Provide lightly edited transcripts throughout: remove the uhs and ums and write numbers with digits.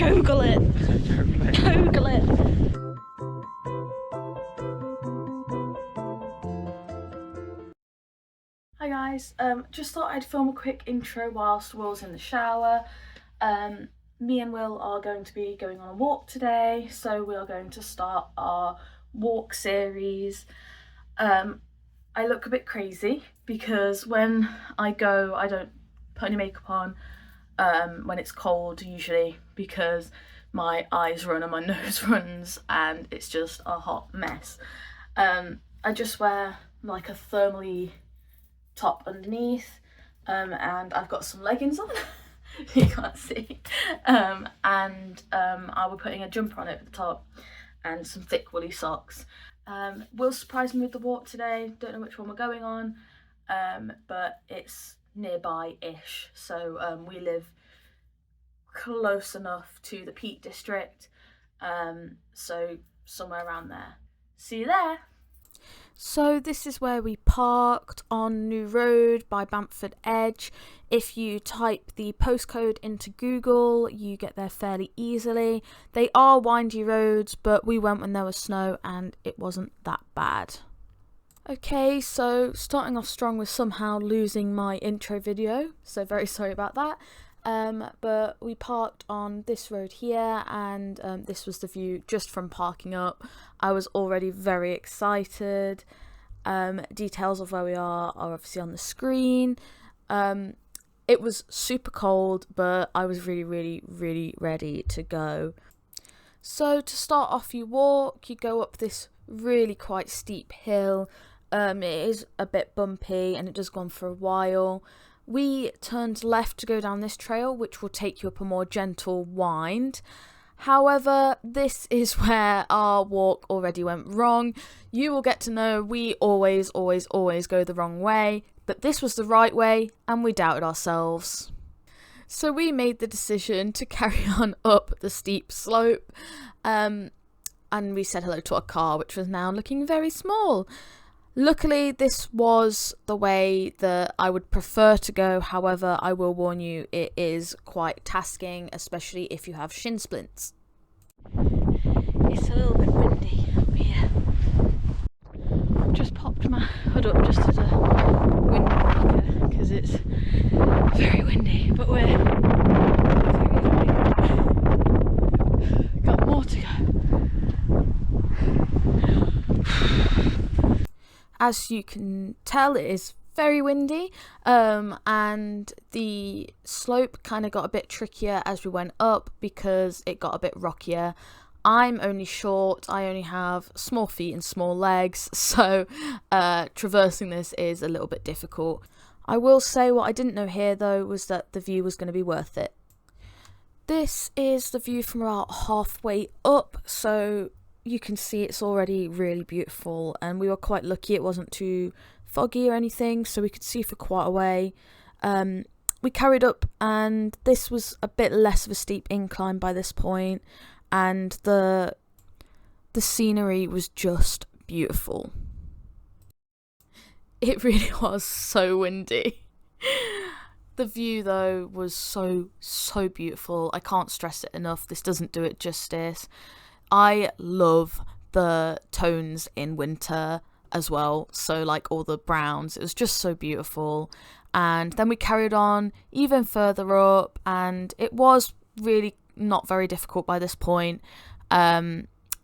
Google it. Google it. Hi guys, just thought I'd film a quick intro whilst Will's in the shower. Me and Will are going to be going on a walk today, so we are going to start our walk series. I look a bit crazy because when I go, I don't put any makeup on when it's cold usually, because my eyes run and my nose runs and it's just a hot mess. I just wear like a thermally top underneath, and I've got some leggings on. You can't see, and I will be putting a jumper on over the top and some thick woolly socks. Will surprise me with the walk today. Don't know which one we're going on, but it's nearby-ish, so we live close enough to the Peak District, so somewhere around there. See you there. So this is where we parked on New Road by Bamford Edge. If you type the postcode into Google, you get there fairly easily. They are windy roads, but we went when there was snow and it wasn't that bad. Okay, so starting off strong with somehow losing my intro video, so very sorry about that. But we parked on this road here, and this was the view just from parking up. I was already very excited. Details of where we are obviously on the screen. It was super cold, but I was really ready to go. So to start off, you walk, you go up this really quite steep hill. It is a bit bumpy and it does go on for a while. We turned left to go down this trail, which will take you up a more gentle wind. However, this is where our walk already went wrong. You will get to know we always go the wrong way, but this was the right way and we doubted ourselves. So we made the decision to carry on up the steep slope, and we said hello to our car, which was now looking very small. Luckily, this was the way that I would prefer to go. However, I will warn you, it is quite tasking, especially if you have shin splints. It's a little bit windy up here. I've just popped my hood up just as a wind blocker because it's very windy, but we're got more to go. As you can tell, it is very windy, and the slope kind of got a bit trickier as we went up because it got a bit rockier. I'm only short, I only have small feet and small legs, so traversing this is a little bit difficult. I will say what I didn't know here though was that the view was going to be worth it. This is the view from about halfway up, so you can see it's already really beautiful, and we were quite lucky it wasn't too foggy or anything, so we could see for quite a way. We carried up, and this was a bit less of a steep incline by this point, and the scenery was just beautiful. It really was so windy. The view though was so beautiful. I can't stress it enough. This doesn't do it justice. I love the tones in winter as well, so like all the browns, it was just so beautiful. And then we carried on even further up, and it was really not very difficult by this point,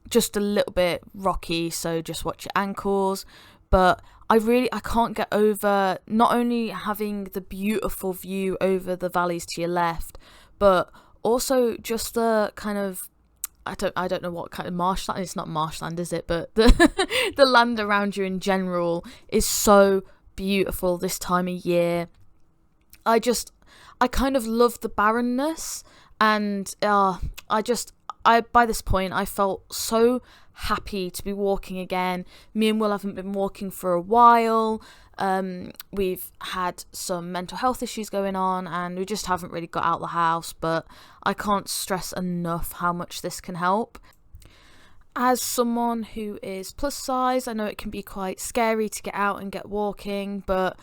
just a little bit rocky, so just watch your ankles. But I can't get over not only having the beautiful view over the valleys to your left, but also just the kind of, I don't know what kind of marshland. It's not marshland, is it? But the land around you in general is so beautiful this time of year. I kind of love the barrenness, and by this point I felt so happy to be walking again. Me and Will haven't been walking for a while. We've had some mental health issues going on, and we just haven't really got out of the house, but I can't stress enough how much this can help. As someone who is plus size, I know it can be quite scary to get out and get walking, but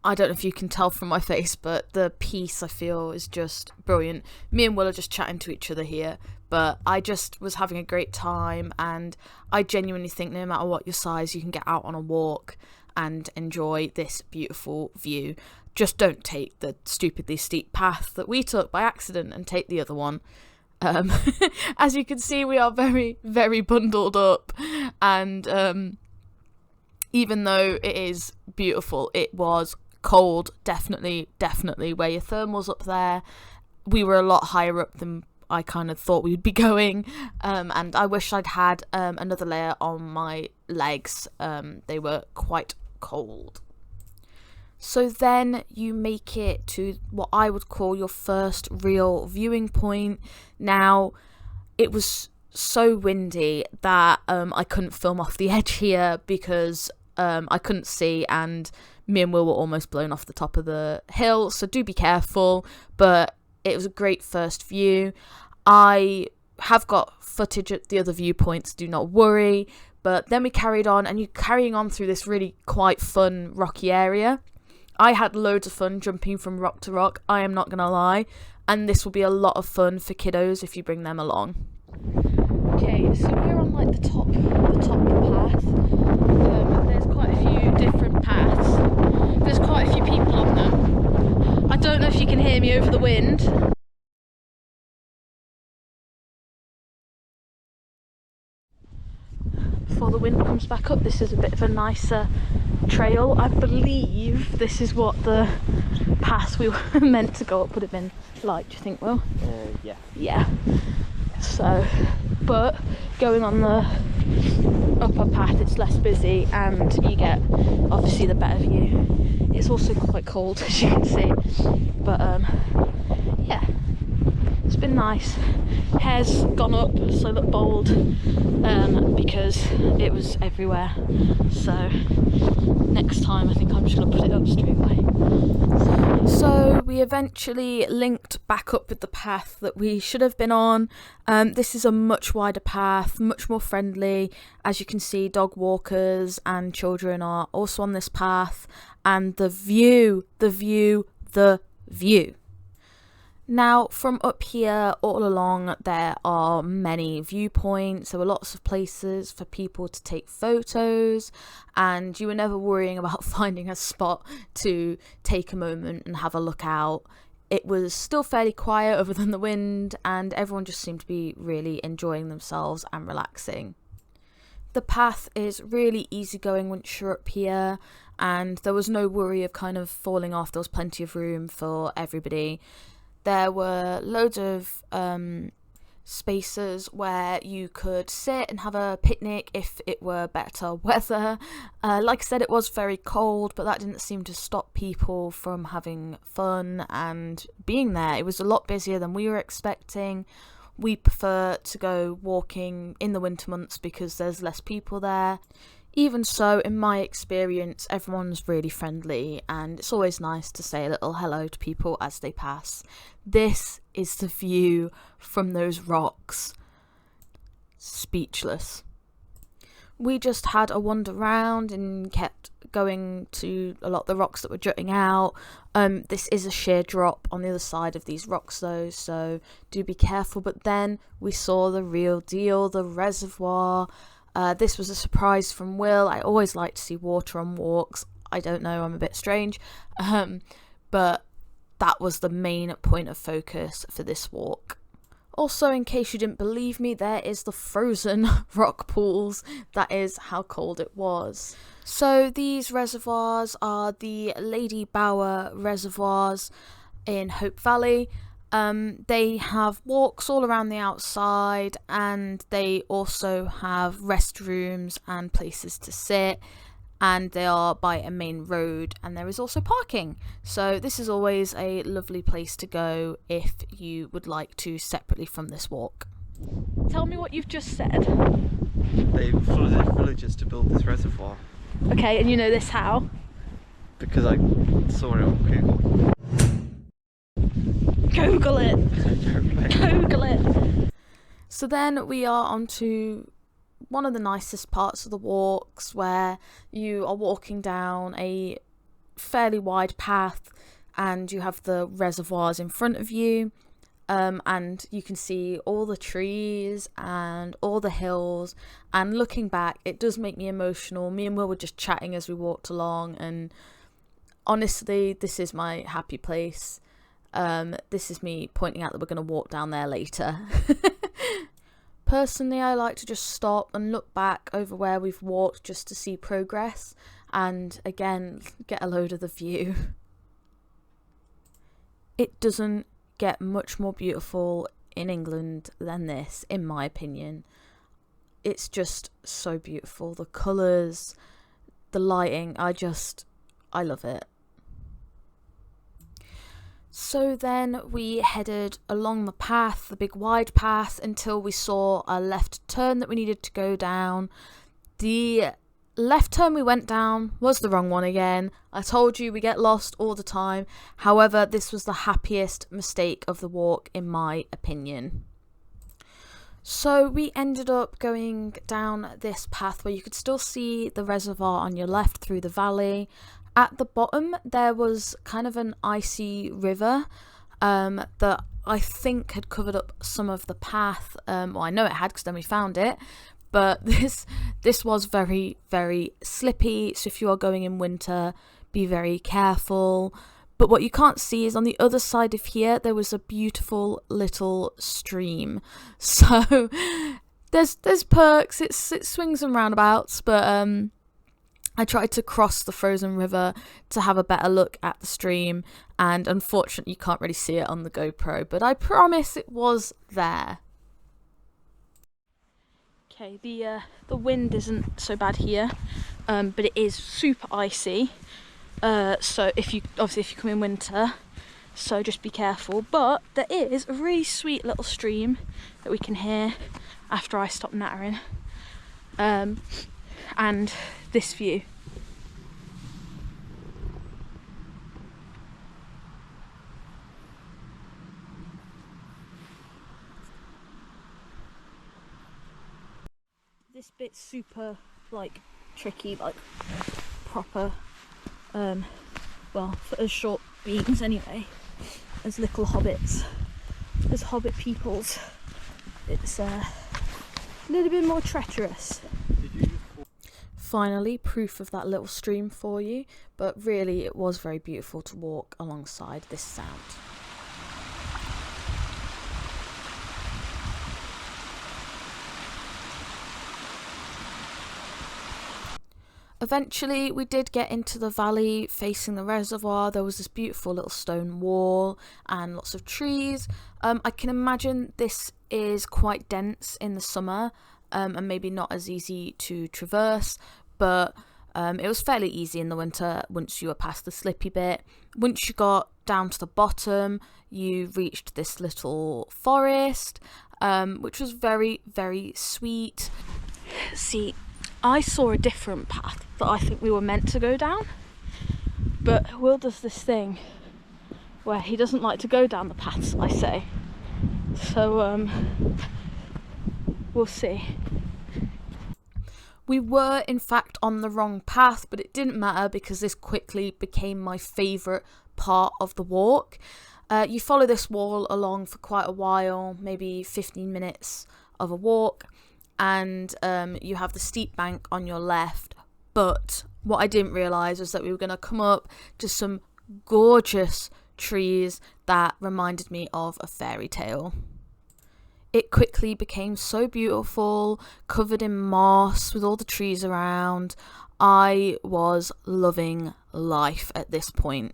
I don't know if you can tell from my face, but the peace I feel is just brilliant. Me and Will are just chatting to each other here, but I just was having a great time, and I genuinely think no matter what your size, you can get out on a walk and enjoy this beautiful view. Just don't take the stupidly steep path that we took by accident, and take the other one. As you can see, we are very, very bundled up, and even though it is beautiful, it was cold. Definitely wear your thermals up there. We were a lot higher up than I kind of thought we'd be going, and I wish I'd had another layer on my legs. They were quite cold. So then you make it to what I would call your first real viewing point. Now, it was so windy that I couldn't film off the edge here because I couldn't see, and me and Will were almost blown off the top of the hill, so do be careful. But it was a great first view. I have got footage at the other viewpoints, do not worry. But then we carried on, and you're carrying on through this really quite fun rocky area. I had loads of fun jumping from rock to rock, I am not going to lie, and this will be a lot of fun for kiddos if you bring them along. Okay, so we're on like the top of the path. There's quite a few different paths. There's quite a few people on them. I don't know if you can hear me over the wind. Before the wind comes back up, this is a bit of a nicer trail. I believe this is what the path we were meant to go up would have been like. Do you think, Will? Yeah. So, but going on the upper path, it's less busy, and you get obviously the better view. It's also quite cold, as you can see, but yeah, it's been nice. Hair's gone up, so I look bold, because it was everywhere. So next time I think I'm just going to put it up straight away. So we eventually linked back up with the path that we should have been on. This is a much wider path, much more friendly. As you can see, dog walkers and children are also on this path, and the view. Now, from up here, all along, there are many viewpoints. There were lots of places for people to take photos, and you were never worrying about finding a spot to take a moment and have a look out. It was still fairly quiet other than the wind, and everyone just seemed to be really enjoying themselves and relaxing. The path is really easygoing once you're up here, and there was no worry of kind of falling off. There was plenty of room for everybody. There were loads of spaces where you could sit and have a picnic if it were better weather. Like I said, it was very cold, but that didn't seem to stop people from having fun and being there. It was a lot busier than we were expecting. We prefer to go walking in the winter months because there's less people there. Even so, in my experience, everyone's really friendly, and it's always nice to say a little hello to people as they pass. This is the view from those rocks. Speechless. We just had a wander around and kept going to a lot of the rocks that were jutting out. This is a sheer drop on the other side of these rocks though, so do be careful. But then we saw the real deal, the reservoir. This was a surprise from Will. I always like to see water on walks. I don't know, I'm a bit strange. But that was the main point of focus for this walk. Also, in case you didn't believe me, there is the frozen rock pools. That is how cold it was. So these reservoirs are the Ladybower reservoirs in Hope Valley. They have walks all around the outside, and they also have restrooms and places to sit, and they are by a main road, and there is also parking. So this is always a lovely place to go if you would like to separately from this walk. Tell me what you've just said. They flooded villages to build this reservoir. Okay, and you know this how? Because I saw it on Google. Google it! Google it! So then we are on to one of the nicest parts of the walks, where you are walking down a fairly wide path, and you have the reservoirs in front of you, and you can see all the trees and all the hills, and looking back it does make me emotional. Me and Will were just chatting as we walked along, and honestly, this is my happy place. This is me pointing out that we're going to walk down there later. Personally, I like to just stop and look back over where we've walked just to see progress, and again get a load of the view. It doesn't get much more beautiful in England than this, in my opinion. It's just so beautiful. The colours, the lighting, I love it. So then we headed along the path, the big wide path, until we saw a left turn that we needed to go down. The left turn we went down was the wrong one again. I told you we get lost all the time. However, this was the happiest mistake of the walk, in my opinion. So we ended up going down this path where you could still see the reservoir on your left through the valley. At the bottom there was kind of an icy river that I think had covered up some of the path. Well, I know it had because then we found it. But this was very, very slippy, so if you are going in winter, be very careful. But what you can't see is on the other side of here, there was a beautiful little stream. So there's perks, it swings and roundabouts, but I tried to cross the frozen river to have a better look at the stream, and unfortunately you can't really see it on the GoPro, but I promise it was there. Okay, the wind isn't so bad here, but it is super icy. So if you come in winter, so just be careful. But there is a really sweet little stream that we can hear after I stop nattering, and this view. This bit's super like tricky, like proper, well, for us short beings anyway, as little hobbits, as hobbit peoples, it's a little bit more treacherous. Finally, proof of that little stream for you, but really it was very beautiful to walk alongside this sound. Eventually we did get into the valley facing the reservoir. There was this beautiful little stone wall and lots of trees. I can imagine this is quite dense in the summer, and maybe not as easy to traverse, but it was fairly easy in the winter once you were past the slippy bit. Once you got down to the bottom, you reached this little forest, which was very, very sweet. See, I saw a different path that I think we were meant to go down, but Will does this thing where he doesn't like to go down the paths I say, so we'll see. We were in fact on the wrong path, but it didn't matter because this quickly became my favourite part of the walk. You follow this wall along for quite a while, maybe 15 minutes of a walk, and you have the steep bank on your left. But what I didn't realise was that we were going to come up to some gorgeous trees that reminded me of a fairy tale. It quickly became so beautiful, covered in moss with all the trees around. I was loving life at this point.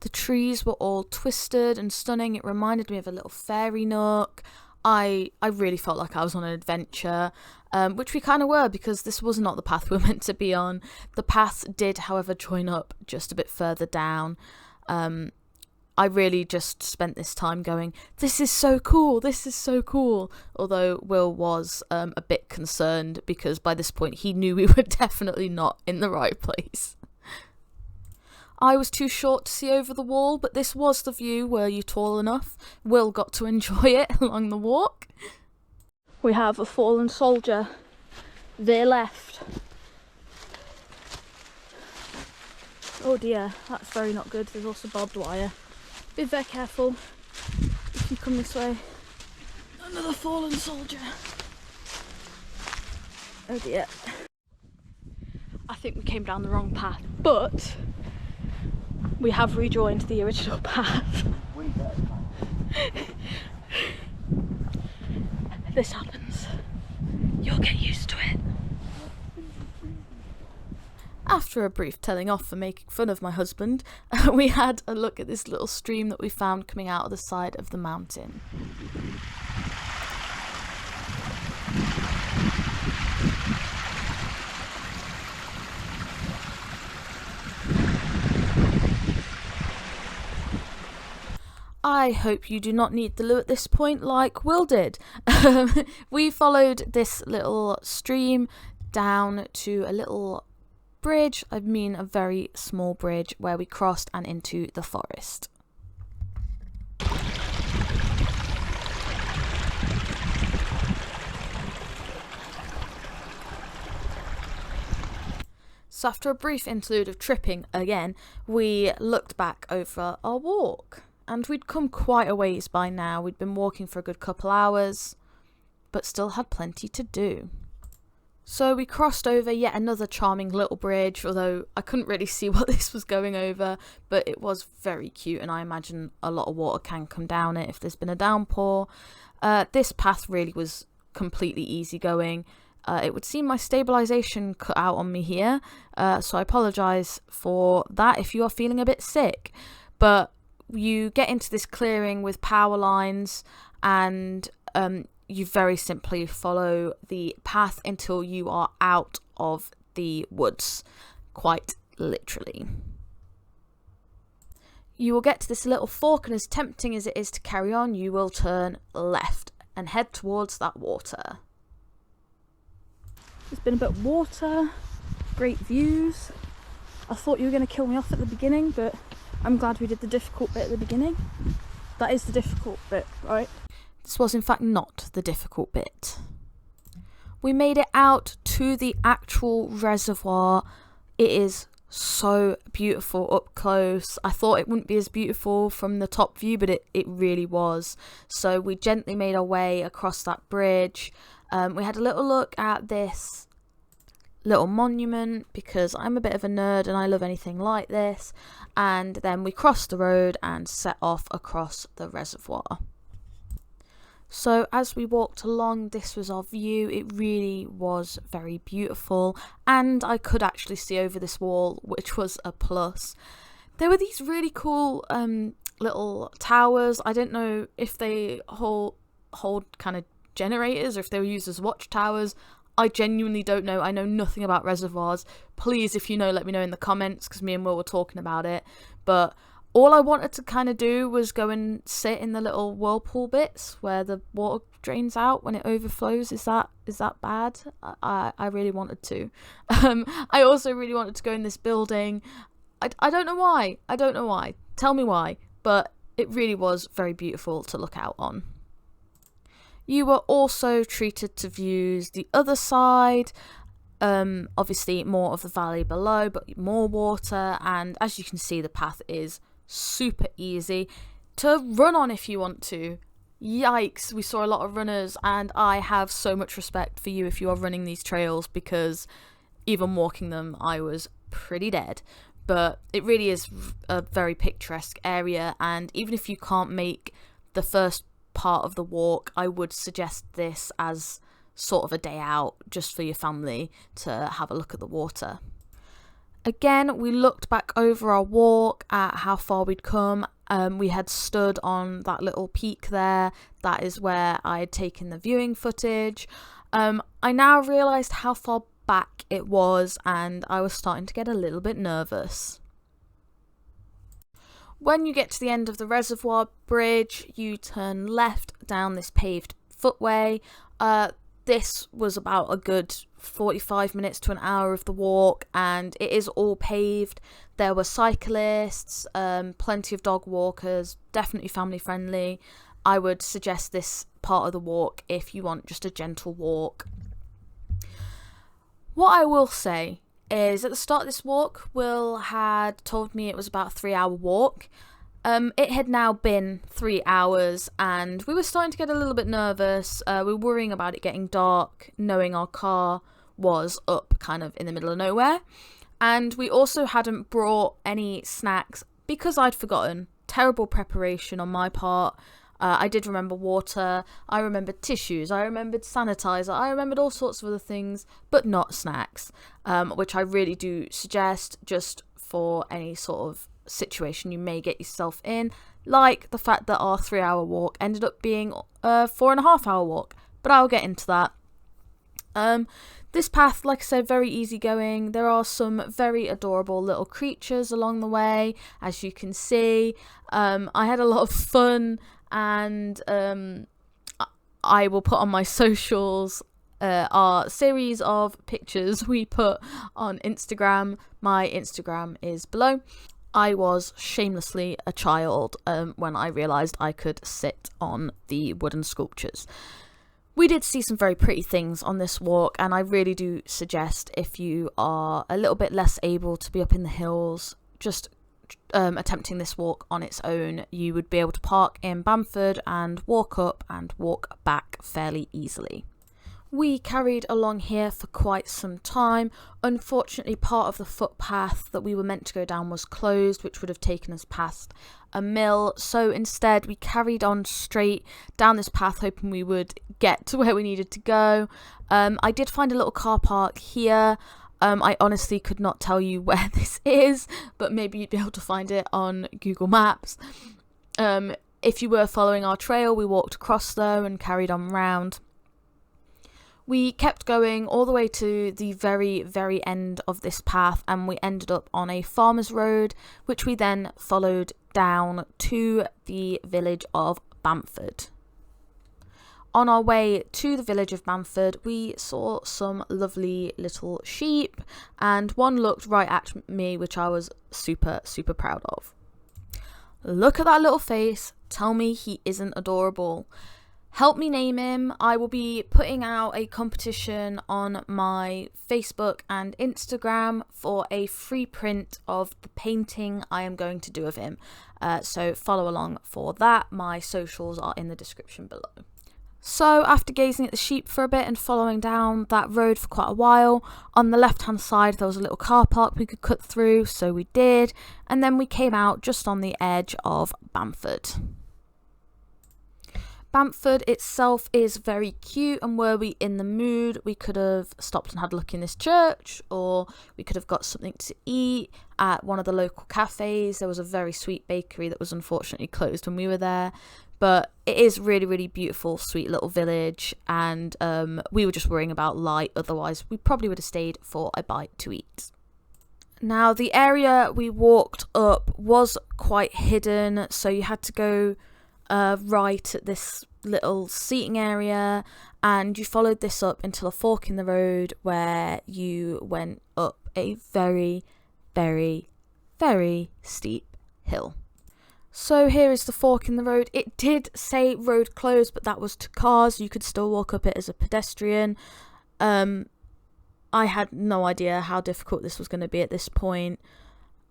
The trees were all twisted and stunning. It reminded me of a little fairy nook. I really felt like I was on an adventure, which we kind of were, because this was not the path we were meant to be on. The path did, however, join up just a bit further down. I really just spent this time going, this is so cool, this is so cool. Although Will was a bit concerned because by this point he knew we were definitely not in the right place. I was too short to see over the wall, but this was the view. Were you tall enough? Will got to enjoy it along the walk. We have a fallen soldier there left. Oh dear, that's very not good. There's also barbed wire. Be very careful if you come this way. Another fallen soldier. Oh dear. I think we came down the wrong path, but we have rejoined the original path. This happens. You'll get used to it. After a brief telling off for making fun of my husband, we had a look at this little stream that we found coming out of the side of the mountain. I hope you do not need the loo at this point like Will did. We followed this little stream down to a little bridge, I mean a very small bridge, where we crossed and into the forest. So after a brief interlude of tripping again, we looked back over our walk. And we'd come quite a ways by now. We'd been walking for a good couple hours, but still had plenty to do. So we crossed over yet another charming little bridge, although I couldn't really see what this was going over, but it was very cute, and I imagine a lot of water can come down it if there's been a downpour. This path really was completely easy going. It would seem my stabilisation cut out on me here, so I apologise for that if you are feeling a bit sick. But you get into this clearing with power lines, and you very simply follow the path until you are out of the woods, quite literally. You will get to this little fork, and as tempting as it is to carry on, you will turn left and head towards that water. There's been a bit of water, great views. I thought you were going to kill me off at the beginning, but I'm glad we did the difficult bit at the beginning. That is the difficult bit, right? This was in fact not the difficult bit. We made it out to the actual reservoir. It is so beautiful up close. I thought it wouldn't be as beautiful from the top view, but it really was. So we gently made our way across that bridge. We had a little look at this little monument because I'm a bit of a nerd and I love anything like this, and then we crossed the road and set off across the reservoir. So as we walked along, this was our view. It really was very beautiful, and I could actually see over this wall, which was a plus. There were these really cool little towers. I don't know if they hold kind of generators or if they were used as watchtowers. I genuinely don't know. I know nothing about reservoirs. Please, if you know, let me know in the comments, because me and Will were talking about it. But all I wanted to kind of do was go and sit in the little whirlpool bits where the water drains out when it overflows. Is that bad? I really wanted to. I also really wanted to go in this building. I don't know why. I don't know why. Tell me why. But it really was very beautiful to look out on. You were also treated to views the other side, obviously more of the valley below, but more water, and as you can see, the path is super easy to run on if you want to. Yikes, we saw a lot of runners, and I have so much respect for you if you are running these trails, because even walking them, I was pretty dead. But it really is a very picturesque area, and even if you can't make the first part of the walk, I would suggest this as sort of a day out just for your family to have a look at the water. Again, we looked back over our walk at how far we'd come. We had stood on that little peak there. That is where I had taken the viewing footage. I now realised how far back it was, and I was starting to get a little bit nervous. When you get to the end of the reservoir bridge, you turn left down this paved footway. This was about a good 45 minutes to an hour of the walk, and it is all paved. There were cyclists, plenty of dog walkers, definitely family friendly. I would suggest this part of the walk if you want just a gentle walk. What I will say is at the start of this walk, Will had told me it was about a 3-hour walk. It had now been 3 hours and we were starting to get a little bit nervous. We were worrying about it getting dark, knowing our car was up kind of in the middle of nowhere. And we also hadn't brought any snacks because I'd forgotten. Terrible preparation on my part. I did remember water, I remembered tissues, I remembered sanitizer, I remembered all sorts of other things, but not snacks, which I really do suggest just for any sort of situation you may get yourself in, like the fact that our 3-hour walk ended up being a 4.5-hour walk, but I'll get into that. This path, like I said, very easy going. There are some very adorable little creatures along the way, as you can see. I had a lot of fun, and I will put on my socials our series of pictures we put on Instagram. My Instagram is below. I was shamelessly a child when I realised I could sit on the wooden sculptures. We did see some very pretty things on this walk, and I really do suggest, if you are a little bit less able to be up in the hills, just attempting this walk on its own. You would be able to park in Bamford and walk up and walk back fairly easily. We carried along here for quite some time. Unfortunately, part of the footpath that we were meant to go down was closed, which would have taken us past a mill. So instead, we carried on straight down this path, hoping we would get to where we needed to go. I did find a little car park here. I honestly could not tell you where this is, but maybe you'd be able to find it on Google Maps. If you were following our trail, we walked across though and carried on round. We kept going all the way to the very, very end of this path, and we ended up on a farmer's road, which we then followed down to the village of Bamford. On our way to the village of Bamford, we saw some lovely little sheep, and one looked right at me, which I was super, super proud of. Look at that little face. Tell me he isn't adorable. Help me name him. I will be putting out a competition on my Facebook and Instagram for a free print of the painting I am going to do of him. So follow along for that. My socials are in the description below. So after gazing at the sheep for a bit and following down that road for quite a while, on the left hand side there was a little car park we could cut through, so we did, and then we came out just on the edge of Bamford. Bamford itself is very cute, and were we in the mood, we could have stopped and had a look in this church, or we could have got something to eat at one of the local cafes. There was a very sweet bakery that was unfortunately closed when we were there, but it is really, really beautiful, sweet little village, and we were just worrying about light, otherwise we probably would have stayed for a bite to eat. Now, the area we walked up was quite hidden, so you had to go right at this little seating area, and you followed this up until a fork in the road where you went up a very, very, very steep hill. So here is the fork in the road. It did say road closed, but that was to cars. You could still walk up it as a pedestrian. I had no idea how difficult this was going to be at this point.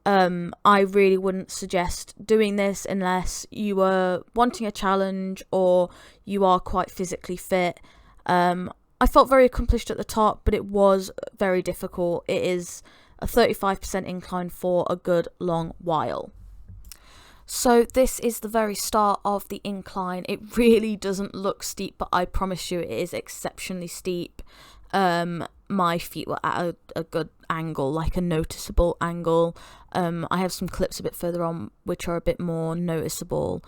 I really wouldn't suggest doing this unless you were wanting a challenge or you are quite physically fit. I felt very accomplished at the top, but it was very difficult. It is a 35% incline for a good long while. So this is the very start of the incline. It really doesn't look steep, but I promise you it is exceptionally steep. My feet were at a good angle, like a noticeable angle. I have some clips a bit further on which are a bit more noticeable.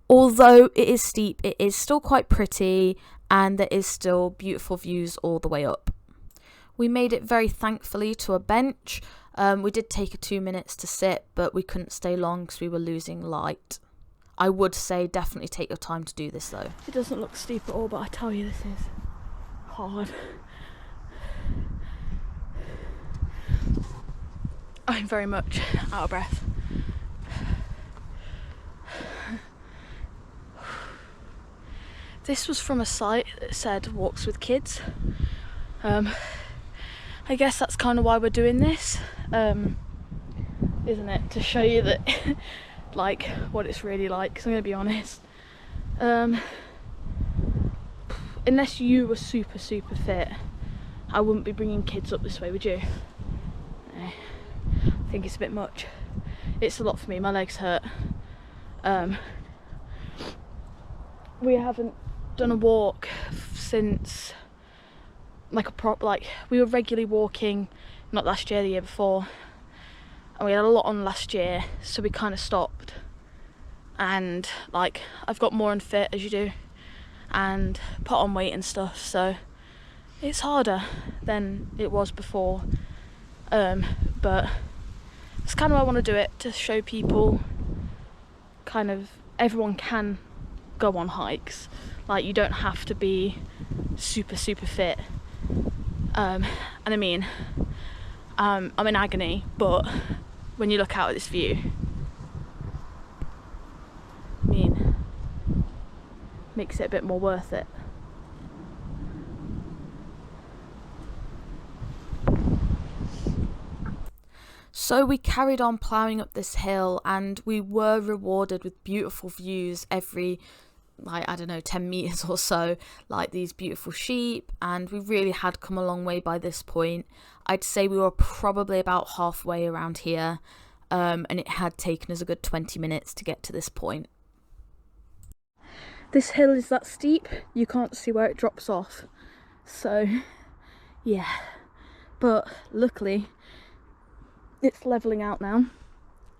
Although it is steep, it is still quite pretty, and there is still beautiful views all the way up. We made it very thankfully to a bench. We did take 2 minutes to sit, but we couldn't stay long because we were losing light. I would say definitely take your time to do this though. It doesn't look steep at all, but I tell you, this is hard. I'm very much out of breath. This was from a site that said walks with kids. I guess that's kind of why we're doing this, isn't it? To show you that, like, what it's really like. Because I'm going to be honest, unless you were super fit, I wouldn't be bringing kids up this way, would you? No. I think it's a bit much. It's a lot for me. My legs hurt. We haven't done a walk since we were regularly walking, not last year, the year before, and we had a lot on last year, so we kind of stopped. And like, I've got more unfit, as you do, and put on weight and stuff, so it's harder than it was before. But it's kind of why I want to do it, to show people kind of everyone can go on hikes. Like, you don't have to be super fit. And I mean, I'm in agony, but when you look out at this view, I mean, makes it a bit more worth it. So we carried on ploughing up this hill, and we were rewarded with beautiful views every, like, I don't know, 10 meters or so, like these beautiful sheep, and we really had come a long way by this point. I'd say we were probably about halfway around here, and it had taken us a good 20 minutes to get to this point. This hill is that steep, you can't see where it drops off, so yeah, but luckily it's levelling out now.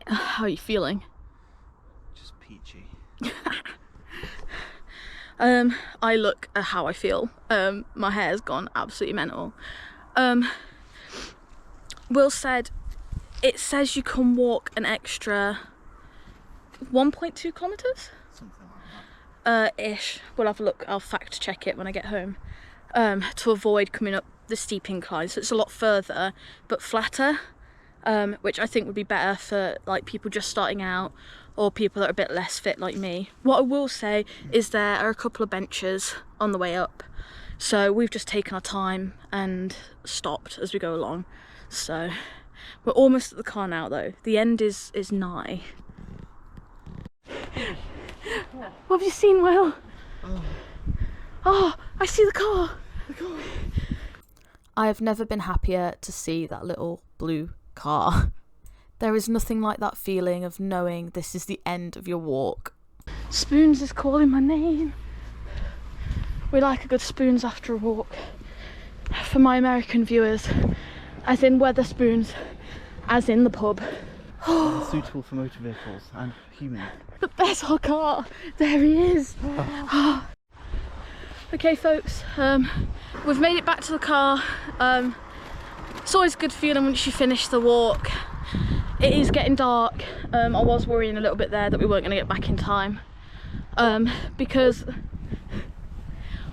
How are you feeling? Just peachy. I look at how I feel. My hair's gone absolutely mental. Will said it says you can walk an extra 1.2 kilometres? Something like that. Ish. We'll have a look, I'll fact check it when I get home. To avoid coming up the steep incline. So it's a lot further, but flatter. Which I think would be better for like people just starting out, or people that are a bit less fit like me. What I will say is there are a couple of benches on the way up, so we've just taken our time and stopped as we go along. So we're almost at the car now though. The end is nigh. What have you seen, Will? Oh, I see the car. I have never been happier to see that little blue car. There is nothing like that feeling of knowing this is the end of your walk. Spoons is calling my name. We like a good spoons after a walk. For my American viewers, as in Weatherspoons, as in the pub. Suitable for motor vehicles and humans. But there's our car. There he is. Okay folks, we've made it back to the car. It's always a good feeling once you finish the walk. It is getting dark. I was worrying a little bit there that we weren't going to get back in time, because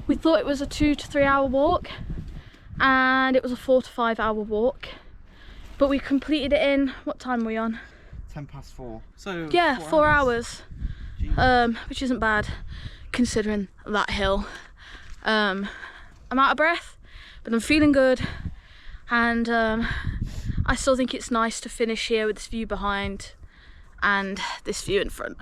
we thought it was a 2 to 3 hour walk, and it was a 4 to 5 hour walk, but we completed it in, what time are we on? 4:10. So yeah, 4 hours, which isn't bad considering that hill. I'm out of breath, but I'm feeling good. And I still think it's nice to finish here with this view behind and this view in front.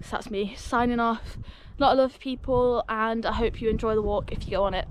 So that's me signing off. A lot of love, people, and I hope you enjoy the walk if you go on it.